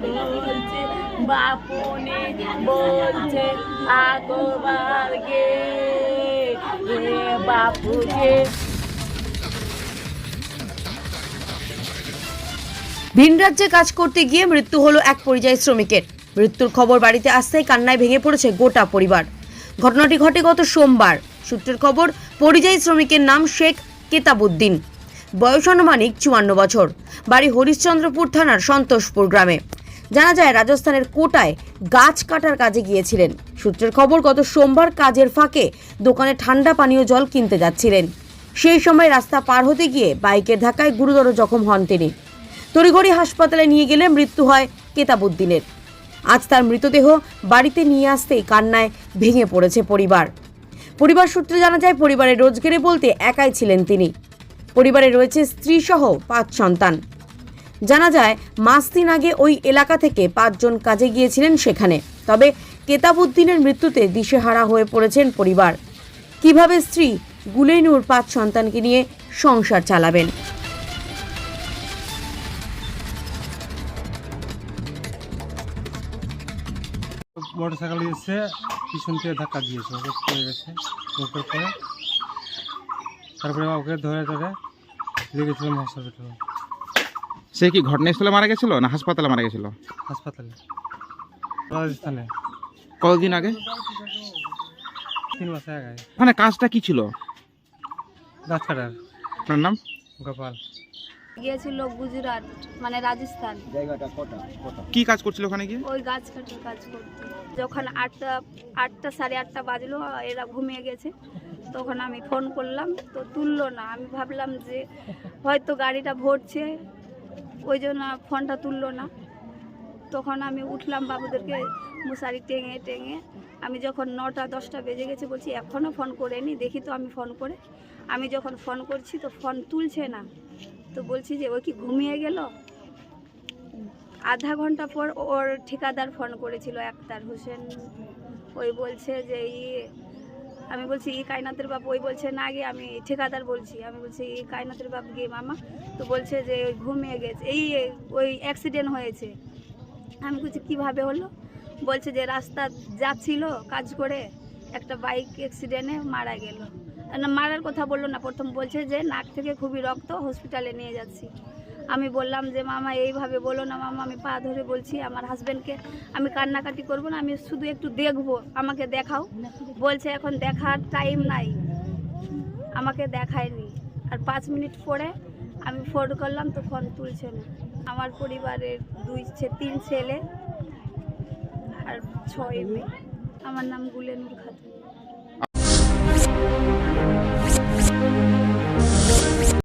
বলছে বাপনে বলছে আগবার গে বাপুকে। ভিন রাজ্যে কাজ করতে গিয়ে মৃত্যু হলো এক পরিযায়ী শ্রমিকের। মৃত্যুর খবর বাড়িতে আসতেই কান্নায় ভেঙে পড়েছে গোটা পরিবার। ঘটনাটি ঘটে গত সোমবার। সূত্রের খবর, পরিযায়ী শ্রমিকের নাম শেখ কেতাবুদ্দিন, বয়স আনুমানিক 54 বছর, বাড়ি হরিশ্চন্দ্রপুর থানার সন্তোষপুর গ্রামে। জানা যায় রাজস্থানের কোটায় গাছ কাটার কাজে গিয়েছিলেন। সূত্রের খবর, গত সোমবার কাজের ফাঁকে দোকানে ঠান্ডা পানীয় জল কিনতে যাচ্ছিলেন। সেই সময় রাস্তা পার হতে গিয়ে বাইকের ধাক্কায় গুরুতর জখম হন তিনি। তড়িঘড়ি হাসপাতালে নিয়ে গেলে মৃত্যু হয় কেতাবুদ্দিনের। আজ তার মৃতদেহ বাড়িতে নিয়ে আসতেই কান্নায় ভেঙে পড়েছে পরিবার সূত্রে জানা যায়, পরিবারের রোজগারে বলতে একাই ছিলেন তিনি। পরিবারে রয়েছে স্ত্রী সহ 5 সন্তান। জানা যায়, মাস 3 আগে ওই এলাকা থেকে 5 জন কাজে গিয়েছিলেন সেখানে। তবে কেতাবুদ্দিনের মৃত্যুতে দিশেহারা হয়ে পড়েছেন পরিবার। কিভাবে স্ত্রী গুলেনুর 5 সন্তানকে নিয়ে সংসার চালাবেন? মোটরসাইকেল এসে পিছন থেকে ধাক্কা দিয়েছে, ওকে পড়ে গেছে। ওকে পরে তারপরে ওকে ধরে লেগেছিলাম হাসপাতালে। সে কি ঘটনাস্থলে মারা গেছিল না হাসপাতালে মারা গেছিল? হাসপাতালে, রাজস্থানে। কতদিন আগে? 3 মাস আগে। মানে কাজটা কি ছিল? গাছ কাটার। আপনার নাম? গোপাল। গিয়েছিল গুজরাট, মানে রাজস্থান। কি কাজ করছিল ওখানে গিয়ে? ওই গাছ কাটার কাজ করতে যখন 8টা সাড়ে 8টা বাজলো, এরা ঘুমিয়ে গেছে। তখন আমি ফোন করলাম, তো তুললো না। আমি ভাবলাম যে হয়তো গাড়িটা ভরছে, ওই জন্য ফোনটা তুললো না। তখন আমি উঠলাম, বাবুদেরকে মশারি টেঙে টেঙে। আমি যখন 9টা 10টা বেজে গেছে, বলছি এখনও ফোন করেনি, দেখি তো আমি ফোন করে। আমি যখন ফোন করছি তো ফোন তুলছে না। তো বলছি যে ওই কি ঘুমিয়ে গেল। আধা ঘন্টা পর ওর ঠিকাদার ফোন করেছিল, আক্তার হোসেন। ওই বলছে যে আমি বলছি কায়নাতের বাপ। ওই বলছে না গে, আমি ঠিকাদার বলছি। আমি বলছি কায়নাতের বাপ গে মামা। তো বলছে যে ওই ঘুমিয়ে গেছে, ওই অ্যাক্সিডেন্ট হয়েছে। আমি বলছি কীভাবে হলো? বলছে যে রাস্তা যাচ্ছিল কাজ করে, একটা বাইক অ্যাক্সিডেন্টে মারা গেল। না, মারার কথা বললো না। প্রথম বলছে যে নাক থেকে খুবই রক্ত, হসপিটালে নিয়ে যাচ্ছি। আমি বললাম যে মামা এইভাবে বলো না মামা, আমি পা ধরে বলছি আমার হাজব্যান্ডকে আমি কান্নাকাটি করবো না, আমি শুধু একটু দেখবো, আমাকে দেখাও। বলছে এখন দেখার টাইম নাই, আমাকে দেখায়নি। আর 5 মিনিট পরে আমি ফোন করলাম, তো ফোন তুলছে না। আমার পরিবারের 3 ছেলে আর 6 মেয়ে। আমার নাম গুলেনুর খাতুন।